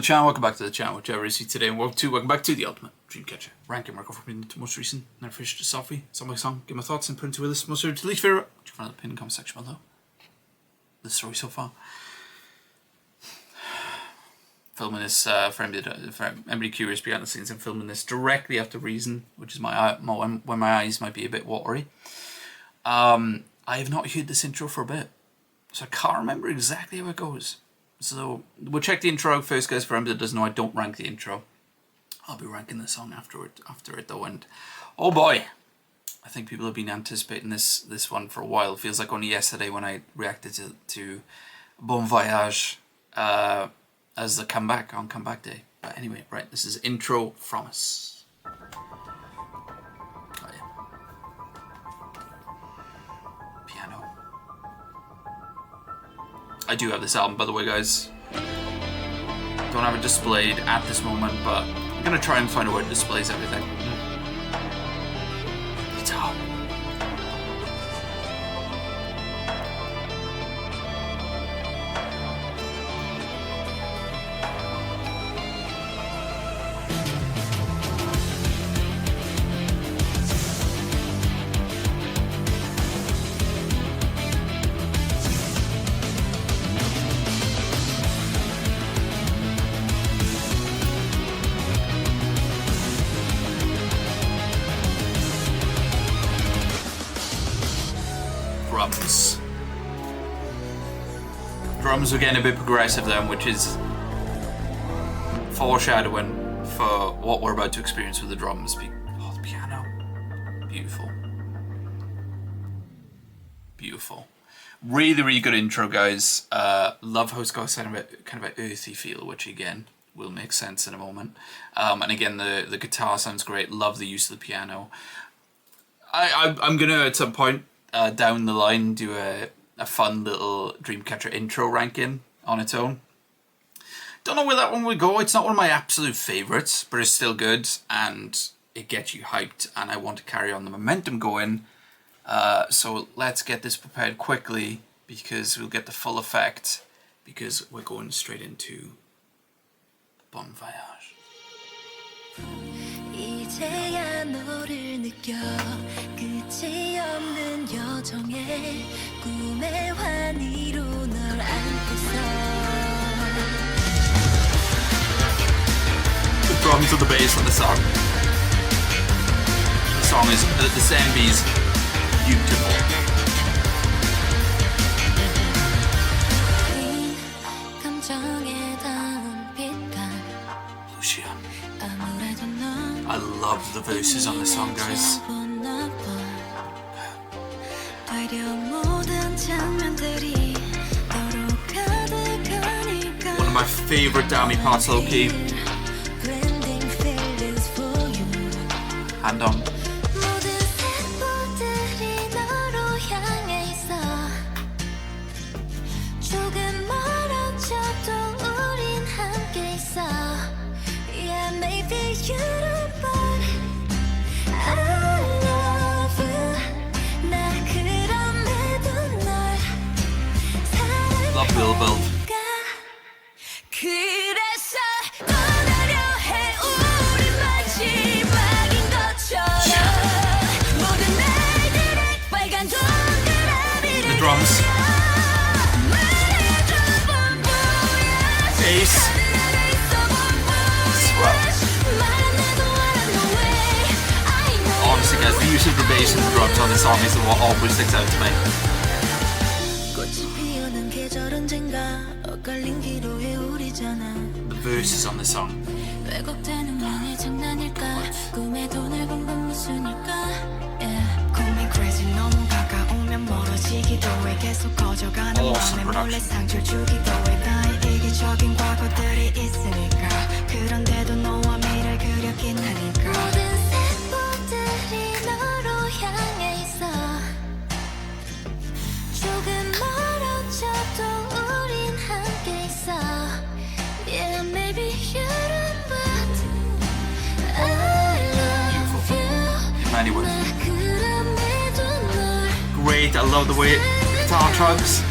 the channel, welcome back to the channel, whichever is you today, and welcome back to the Ultimate Dreamcatcher ranking record for the most recent, never finished to Sophie, it's on my song, give my thoughts and put into a list, most to least favourite, which you find in the pinned comment section below. The story so far. Filming this, for anybody curious behind the scenes, I'm filming this directly after Reason, which is when my eyes might be a bit watery. I have not heard this intro for a bit, so I can't remember exactly how it goes. So we'll check the intro out first, guys. For anybody that doesn't know, I don't rank the intro. I'll be ranking the song after it though, and oh boy, I think people have been anticipating this one for a while. It feels like only yesterday when I reacted to Bonvoyage as the comeback on comeback day. But anyway, right, this is intro from us. Oh, yeah. Piano. I do have this album, by the way, guys. Don't have it displayed at this moment, but I'm gonna try and find a way to displays everything. Guitar. Drums are getting a bit progressive then, which is foreshadowing for what we're about to experience with the drums. Oh, the piano. Beautiful. Beautiful. Really, really good intro, guys. Love how it's got kind of an earthy feel, which again will make sense in a moment. And again, the guitar sounds great. Love the use of the piano. I'm gonna at some point down the line do a fun little Dreamcatcher intro ranking on its own. Don't know where that one will go. It's not one of my absolute favourites, but it's still good and it gets you hyped, and I want to carry on the momentum going. So let's get this prepared quickly because we'll get the full effect, because we're going straight into Bonvoyage. 이제야 너를 느껴 끝이 없는 여정에 꿈의 환희로 널 안고서 The drums and the bass on the song. The song is, the CMV is beautiful. I love the verses on this song, guys. One of my favourite Dami parts, low-key. Hand on. Love Bill Belt. The drums. Bass. Honestly, guys, the use of the bass and the drums on this song is what always sticks out to me. The verses on this song. Awesome production. Anyway. Great, I love the way the guitar chugs.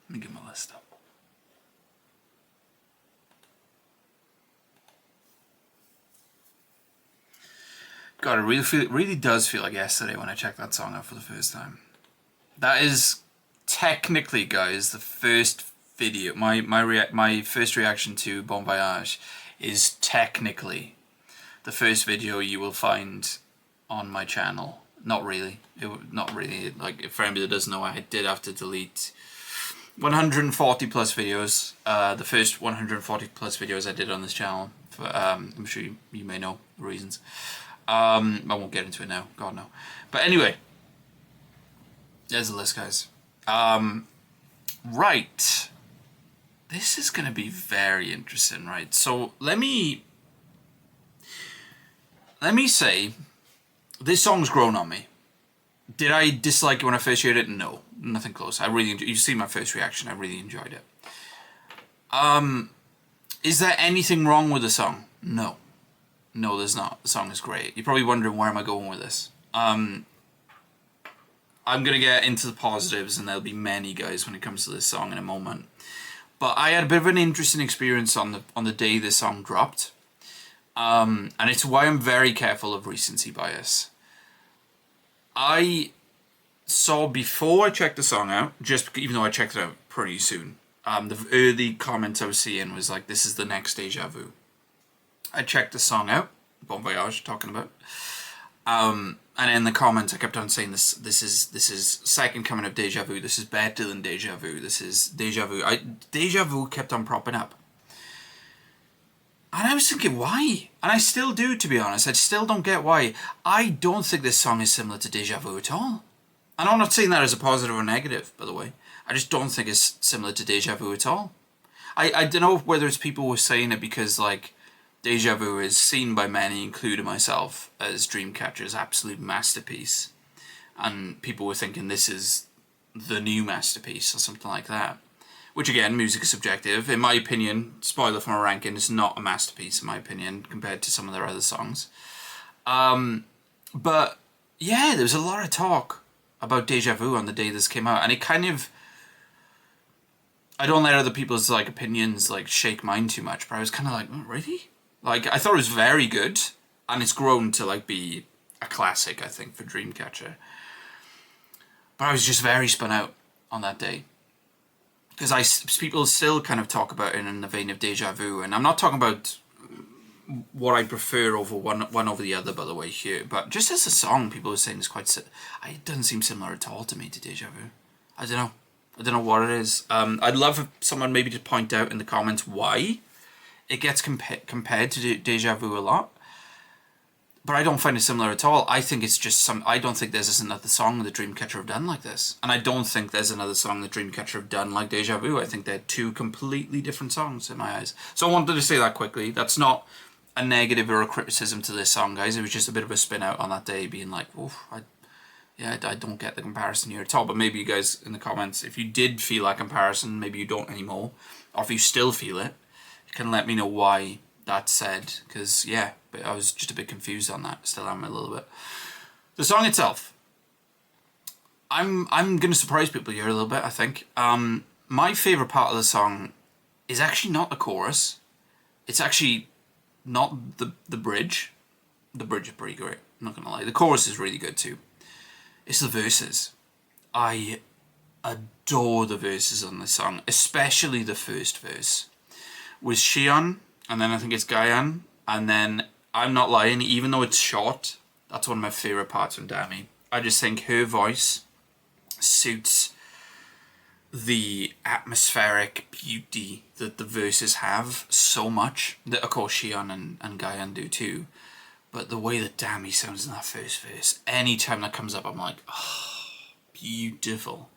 Let me get my list up. God, it really does feel like yesterday when I checked that song out for the first time. That is technically, guys, the first video. My first reaction to Bonvoyage is technically the first video you will find on my channel. Not really. Not really. Like, for anybody that doesn't know, I did have to delete 140 plus videos. The first 140 plus videos I did on this channel. I'm sure you may know the reasons. I won't get into it now. God, no. But anyway, there's the list, guys. Right. This is going to be very interesting, right? So let me say, this song's grown on me. Did I dislike it when I first heard it? No, nothing close. I really enjoyed. You've seen my first reaction. I really enjoyed it. Is there anything wrong with the song? No. No, there's not. The song is great. You're probably wondering where am I going with this. I'm going to get into the positives, and there'll be many, guys, when it comes to this song in a moment. But I had a bit of an interesting experience on the day this song dropped. And it's why I'm very careful of recency bias. I saw, before I checked the song out, even though I checked it out pretty soon, the early comments I was seeing was like, this is the next Deja Vu. I checked the song out, Bonvoyage, talking about. And in the comments I kept on saying this is second coming of Deja Vu, this is better than Deja Vu, this is Deja Vu. Deja Vu kept on propping up. And I was thinking, why? And I still do, to be honest. I still don't get why. I don't think this song is similar to Deja Vu at all. And I'm not saying that as a positive or negative, by the way. I just don't think it's similar to Deja Vu at all. I don't know whether it's people who are saying it because, like, Deja Vu is seen by many, including myself, as Dreamcatcher's absolute masterpiece. And people were thinking this is the new masterpiece or something like that. Which, again, music is subjective. In my opinion, spoiler for my ranking, it's not a masterpiece, in my opinion, compared to some of their other songs. But, yeah, there was a lot of talk about Deja Vu on the day this came out. And it kind of... I don't let other people's, like, opinions, like, shake mine too much. But I was kind of like, oh, really? Like, I thought it was very good. And it's grown to, like, be a classic, I think, for Dreamcatcher. But I was just very spun out on that day. Because people still kind of talk about it in the vein of Deja Vu, and I'm not talking about what I prefer over one over the other, by the way, here. But just as a song, people are saying it's quite. It doesn't seem similar at all to me to Deja Vu. I don't know. I don't know what it is. I'd love someone maybe to point out in the comments why it gets compared to Deja Vu a lot. But I don't find it similar at all. I think it's just I don't think there's another song that Dreamcatcher have done like this. And I don't think there's another song that Dreamcatcher have done like Deja Vu. I think they're two completely different songs in my eyes. So I wanted to say that quickly. That's not a negative or a criticism to this song, guys. It was just a bit of a spin out on that day, being like, oof, I don't get the comparison here at all. But maybe you guys in the comments, if you did feel that comparison, maybe you don't anymore. Or if you still feel it, you can let me know why that's said. Because, yeah. But I was just a bit confused on that. Still am a little bit. The song itself. I'm going to surprise people here a little bit, I think. My favourite part of the song is actually not the chorus. It's actually not the bridge. The bridge is pretty great, I'm not going to lie. The chorus is really good too. It's the verses. I adore the verses on this song. Especially the first verse. With Xion, and then I think it's Guyan, and then... I'm not lying, even though it's short, that's one of my favourite parts from Dami. I just think her voice suits the atmospheric beauty that the verses have so much. That, of course, Xion and Guyan do too. But the way that Dami sounds in that first verse, anytime that comes up, I'm like, oh, beautiful.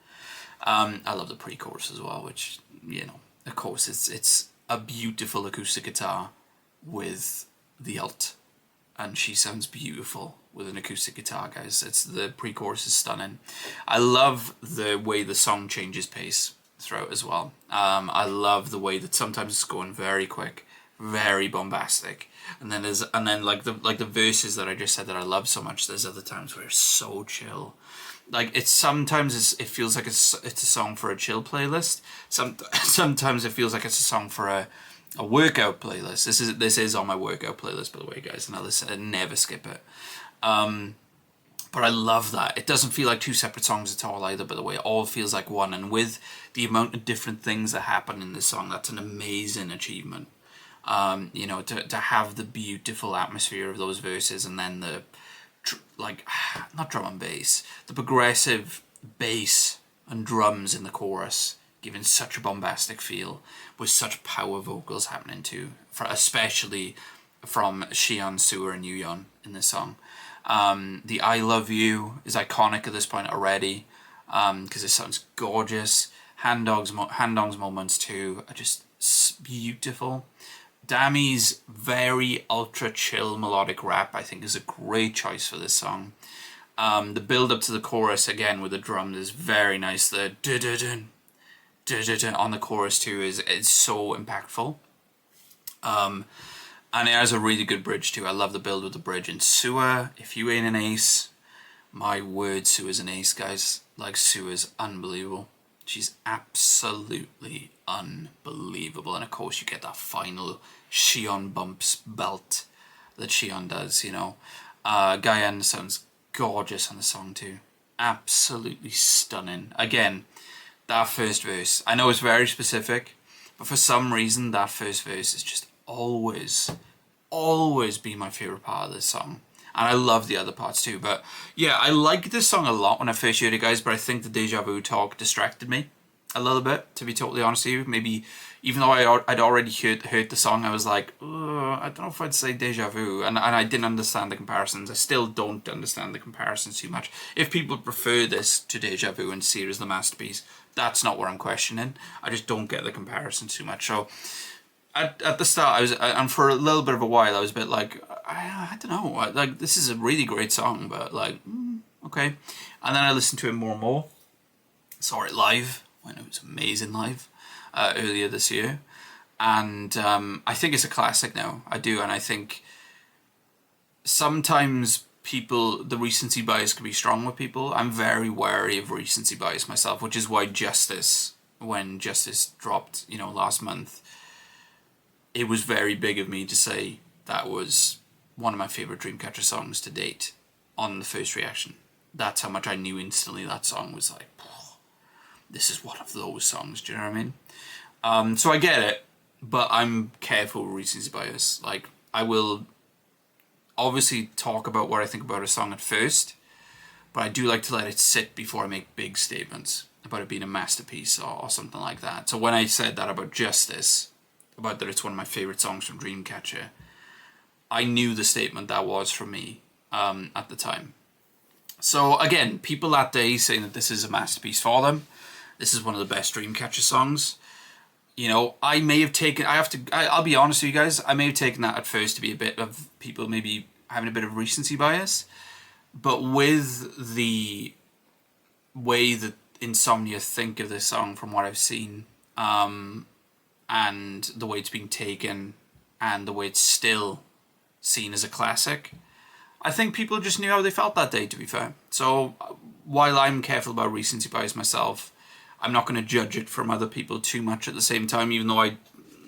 I love the pre-chorus as well, which, you know, of course, it's a beautiful acoustic guitar with... the alt, and she sounds beautiful with an acoustic guitar, guys. The pre-chorus is stunning. I love the way the song changes pace throughout as well. I love the way that sometimes it's going very quick, very bombastic, and then like the verses that I just said that I love so much. There's other times where it's so chill, like it feels like it's a song for a chill playlist. Sometimes it feels like it's a song for a workout playlist. This is on my workout playlist, by the way, guys, and I never skip it. But I love that. It doesn't feel like two separate songs at all either, by the way. It all feels like one. And with the amount of different things that happen in this song, that's an amazing achievement. You know, to have the beautiful atmosphere of those verses, and then the, like, not drum and bass, the progressive bass and drums in the chorus, giving such a bombastic feel, with such power vocals happening too, especially from Xion, Sewer, and Yuyeon in this song. The I Love You is iconic at this point already, because it sounds gorgeous. Handong's moments too are just beautiful. Dami's very ultra chill melodic rap, I think, is a great choice for this song. The build up to the chorus, again with the drum, is very nice. The dun dun on the chorus too is so impactful. And it has a really good bridge too. I love the build with the bridge. And Sewer, if you ain't an ace, my word, Sewer's an ace, guys. Like, Sewer's unbelievable. She's absolutely unbelievable. And of course you get that final Xion bumps belt that Xion does, you know. Guyan sounds gorgeous on the song too. Absolutely stunning. Again, that first verse, I know it's very specific, but for some reason that first verse is just always be my favorite part of this song. And I love the other parts too. But yeah, I liked this song a lot when I first heard it, guys, but I think the Deja Vu talk distracted me a little bit, to be totally honest with you. Maybe, even though I'd already heard the song, I was like, I don't know if I'd say Deja Vu. And I didn't understand the comparisons. I still don't understand the comparisons too much. If people prefer this to Deja Vu and see it as the masterpiece, that's not what I'm questioning. I just don't get the comparisons too much. So at the start, and for a little bit of a while, I was a bit like, I don't know, like, this is a really great song, but like, okay. And then I listened to it more and more. Saw it live when it was amazing live earlier this year, and I think it's a classic now. I do, and I think sometimes the recency bias can be strong with people. I'm very wary of recency bias myself, which is why when Justice dropped, you know, last month, it was very big of me to say that was one of my favourite Dreamcatcher songs to date on the first reaction. That's how much I knew instantly that song was like, this is one of those songs, do you know what I mean? So I get it, but I'm careful with recency bias. Like, I will obviously talk about what I think about a song at first, but I do like to let it sit before I make big statements about it being a masterpiece or something like that. So when I said that about Justice, about that it's one of my favourite songs from Dreamcatcher, I knew the statement that was from me at the time. So again, people that day saying that this is a masterpiece for them, this is one of the best Dreamcatcher songs, you know, I may have taken, I'll be honest with you guys, I may have taken that at first to be a bit of people maybe having a bit of recency bias, but with the way that Insomnia think of this song from what I've seen, and the way it's being taken, and the way it's still seen as a classic, I think people just knew how they felt that day, to be fair. So while I'm careful about recency bias myself, I'm not going to judge it from other people too much at the same time, even though I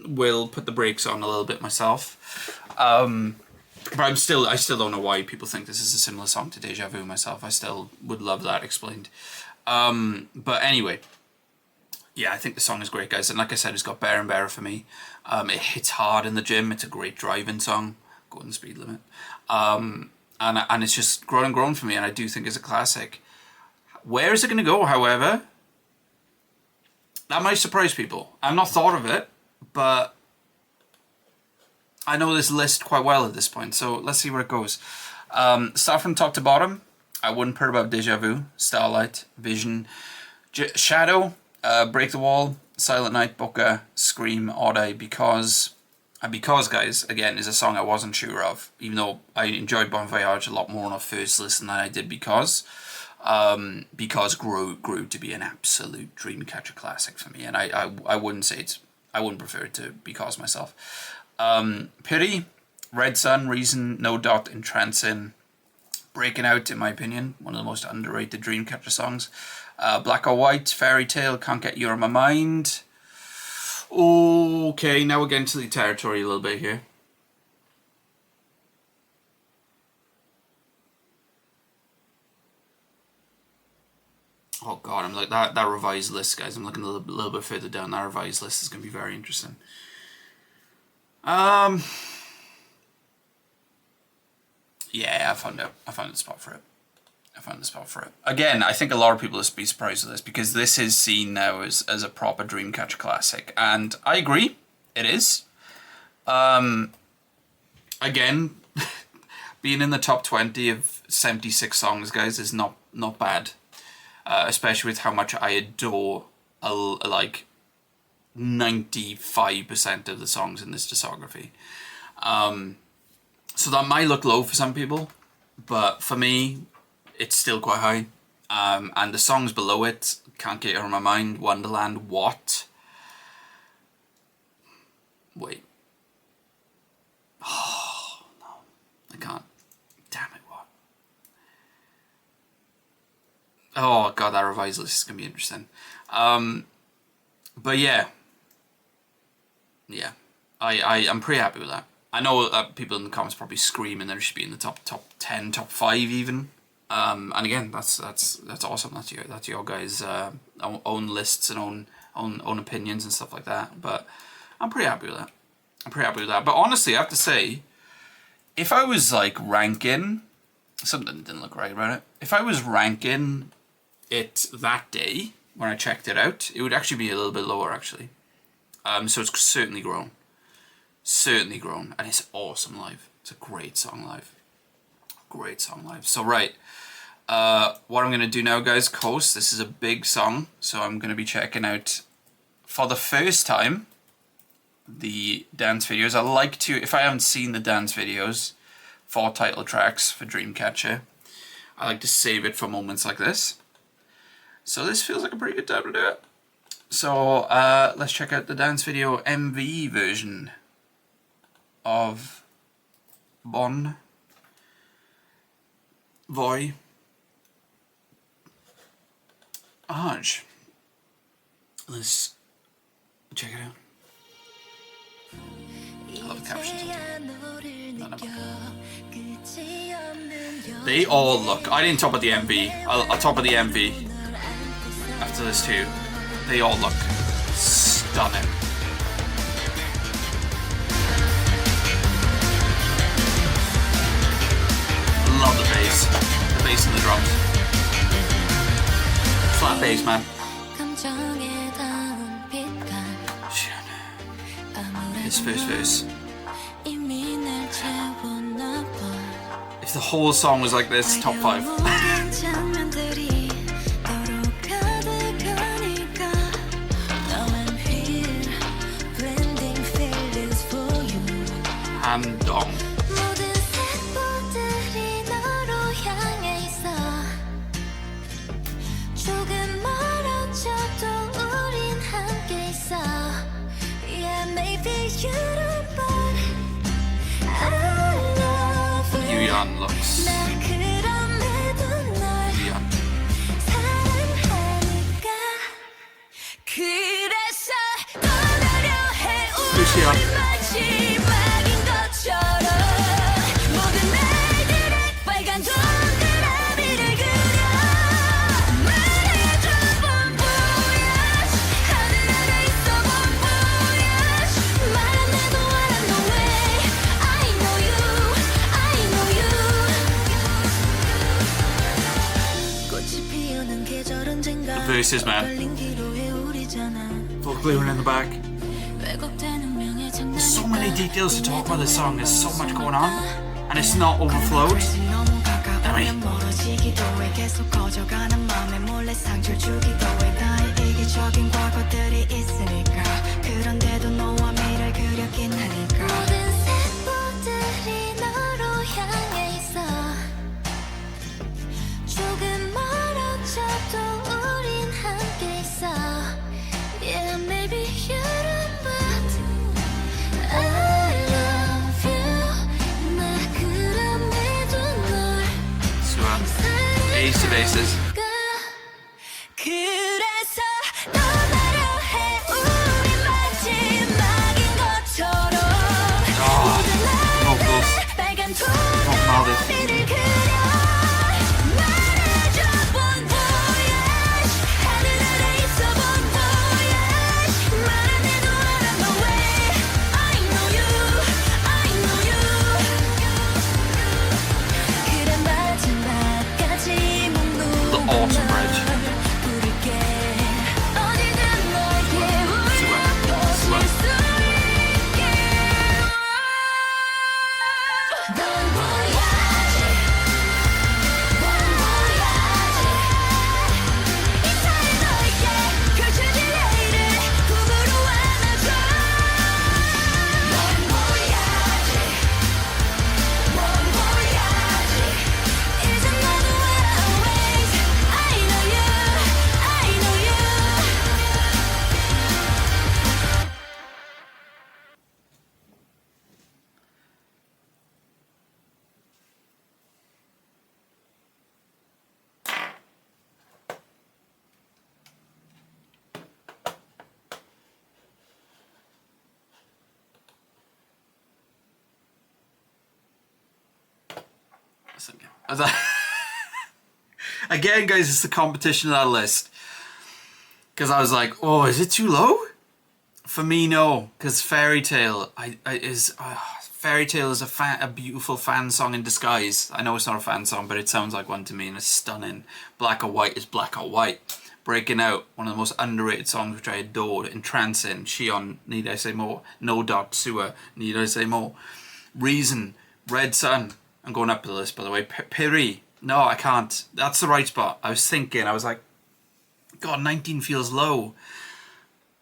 will put the brakes on a little bit myself. But I still don't know why people think this is a similar song to Deja Vu myself. I still would love that explained. But anyway, yeah, I think the song is great, guys. And like I said, it's got better and better for me. It hits hard in the gym. It's a great driving song. Go on the speed limit. And it's just grown and grown for me. And I do think it's a classic. Where is it going to go, however? That might surprise people. I've not thought of it, but I know this list quite well at this point. So let's see where it goes. Start from top to bottom. I wouldn't put about Deja Vu, Starlight, Vision, Shadow, Break the Wall, Silent Night, Booker, Scream, Odd Eye, Because. And Because, guys, again, is a song I wasn't sure of, even though I enjoyed Bonvoyage a lot more on a first listen than I did Because. Because grew to be an absolute Dreamcatcher classic for me, and I wouldn't say I wouldn't prefer it to Because myself. Pity, Red Sun, Reason, No Dot, Entrancing, breaking out, in my opinion. One of the most underrated Dreamcatcher songs. Black or White, Fairy Tale, Can't Get You Out of My Mind. Okay, now we're getting to the territory a little bit here. Oh god, I'm like that revised list, guys. I'm looking a little bit further down. That revised list is going to be very interesting. Yeah, I found the spot for it. Again, I think a lot of people will be surprised with this because this is seen now as a proper Dreamcatcher classic, and I agree, it is. Again, being in the top 20 of 76 songs, guys, is not bad. Especially with how much I adore like 95% of the songs in this discography. So that might look low for some people, but for me, it's still quite high. And the songs below it, Can't Get You Out of My Mind, Wonderland, What? Wait. Oh, no. I can't. Damn it, what? Oh god, that revised list is going to be interesting. But yeah. Yeah. I'm pretty happy with that. I know that people in the comments probably screaming that it should be in the top 10, top 5 even. And again, that's awesome. That's your guys' own lists and own opinions and stuff like that. But I'm pretty happy with that. But honestly, I have to say, if I was like ranking, something didn't look right about it. If I was ranking it that day when I checked it out, it would actually be a little bit lower actually. So it's certainly grown, and it's awesome live. It's a great song live. So right, what I'm gonna do now, guys, Coast. This is a big song, so I'm gonna be checking out for the first time the dance videos. I like to, if I haven't seen the dance videos for title tracks for Dreamcatcher, I like to save it for moments like this. So this feels like a pretty good time to do it. So let's check out the dance video MV version of Bonvoyage. Let's check it out. I love the captions. They all look. I didn't top of the MV. I'll top of the MV after this too. They all look stunning. Love the bass. The bass and the drums. Flat bass, man. This first verse. If the whole song was like this, top 5. Handong. Yuyeon looks. Yuyeon. Verses, man. Full clearing in the back. There's so many details to talk about this song. There's so much going on, and it's not overflowed. I mean, basses. Awesome bridge. Again, guys, it's the competition of that list. Because I was like, oh, is it too low? For me, no. Because Fairy Tale Fairy Tale is a beautiful fan song in disguise. I know it's not a fan song, but it sounds like one to me, and it's stunning. Black or White is Black or White. Breaking Out, one of the most underrated songs which I adored. Entrancing, Shion, Need I Say More? No Dot Sewer, Need I Say More? Reason, Red Sun. I'm going up the list, by the way. Piri. No, I can't. That's the right spot. I was thinking, I was like, God, 19 feels low.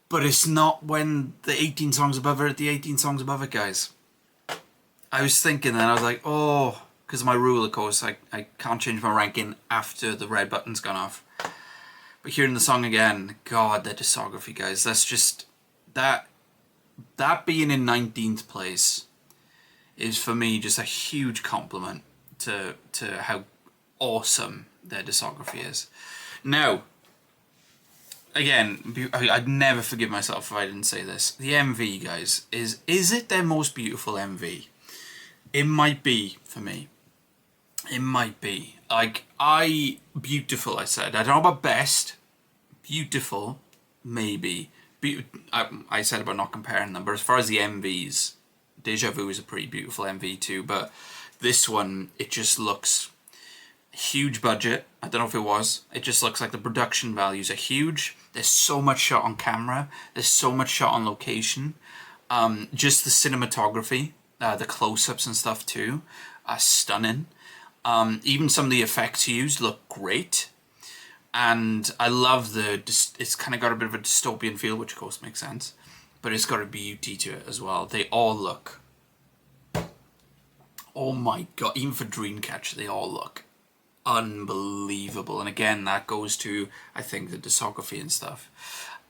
But it's not when the 18 songs above it, the 18 songs above it, guys. I was thinking, and I was like, oh, because of my rule, of course, I can't change my ranking after the red button's gone off. But hearing the song again, God, the discography, guys, that's just, that being in 19th place is for me just a huge compliment to how awesome their discography is. Now, again, I'd never forgive myself if I didn't say this. The MV, guys, is it their most beautiful MV? It might be for me. It might be. Like, beautiful, I said. I don't know about best. Beautiful, maybe. I said about not comparing them, but as far as the MVs, Deja Vu is a pretty beautiful MV too, but this one, it just looks huge budget. I don't know if it was. It just looks like the production values are huge. There's so much shot on camera. There's so much shot on location. Just the cinematography, the close-ups and stuff too, are stunning. Even some of the effects used look great. And I love it's kind of got a bit of a dystopian feel, which of course makes sense. But it's got a beauty to it as well. They all look, oh my God, even for Dreamcatcher, they all look unbelievable. And again, that goes to, I think, the discography and stuff.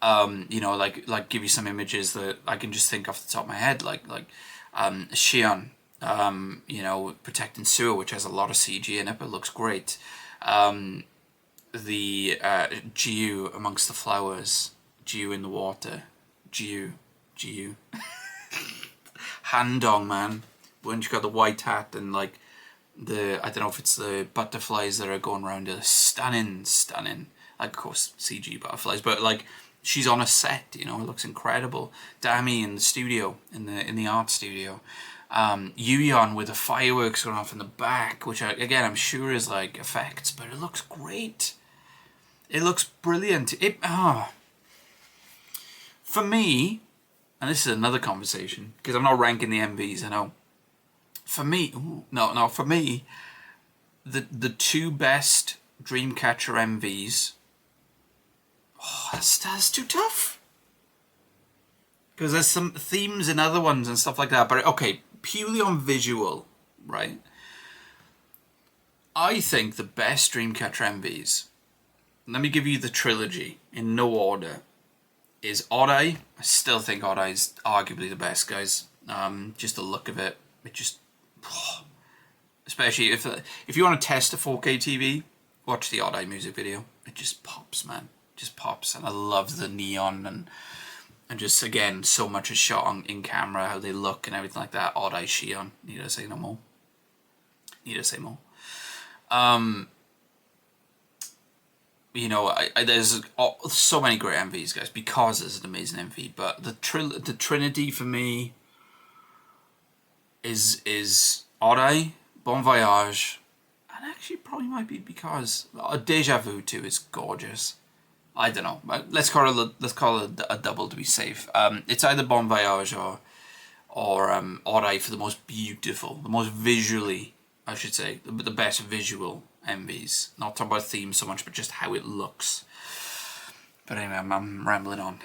You know, like give you some images that I can just think off the top of my head, like Shion, you know, Protecting Sewer, which has a lot of CG in it, but looks great. The Jiu Amongst the Flowers, Jiu in the Water, Jiu. Handong, man. When you got the white hat and like I don't know if it's the butterflies that are going around it. Stunning. Like, of course, CG butterflies, but like she's on a set, you know, it looks incredible. Dami in the studio, in the art studio. Yuyeon with the fireworks going off in the back, which again I'm sure is like effects, but it looks great. It looks brilliant. For me, and this is another conversation because I'm not ranking the MVs, I know. For me, for me, the two best Dreamcatcher MVs. Oh, that's too tough. Because there's some themes in other ones and stuff like that. But okay, purely on visual, right? I think the best Dreamcatcher MVs, let me give you the trilogy in no order, is Oddeye. I still think Oddeye is arguably the best, guys. Just the look of it, it just... especially if you want to test a 4K TV, watch the Odd Eye music video. It just pops, man. Just pops. And I love the neon and just, again, so much is shot in camera, how they look and everything like that. Odd Eye Shion. Need to say no more. Need to say more. You know, there's so many great MVs, guys, because there's an amazing MV. But the Trinity for me is Odd Eye, Bonvoyage, and actually probably might be because Deja Vu too is gorgeous. I don't know. Let's call it a double to be safe. It's either Bonvoyage or Odd Eye for the most beautiful, the most visually, I should say, the best visual MVs. Not talking about themes so much, but just how it looks. But anyway, I'm rambling on.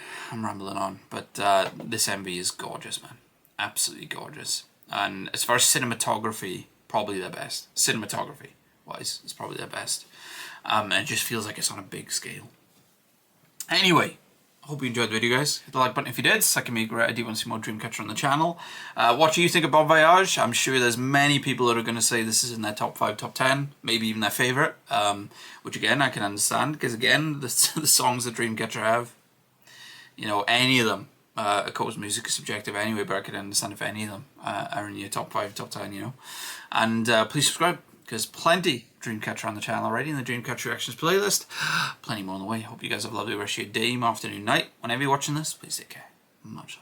But this MV is gorgeous, man. Absolutely gorgeous. And as far as cinematography, probably the best. Cinematography wise, it's probably the best. And it just feels like it's on a big scale. Anyway, I hope you enjoyed the video, guys. Hit the like button if you did. So that can be a great idea. Want to see more Dreamcatcher on the channel. What do you think about Voyage? I'm sure there's many people that are going to say this is in their top 5, top 10, maybe even their favourite. Which again, I can understand, because again, the songs that Dreamcatcher have, you know, any of them, of course music is subjective anyway, but I can understand if any of them are in your top 5, top 10, you know. And please subscribe, because plenty Dreamcatcher on the channel already in the Dreamcatcher Reactions playlist. Plenty more on the way. Hope you guys have a lovely rest of your day, afternoon, night. Whenever you're watching this, please take care. Much love.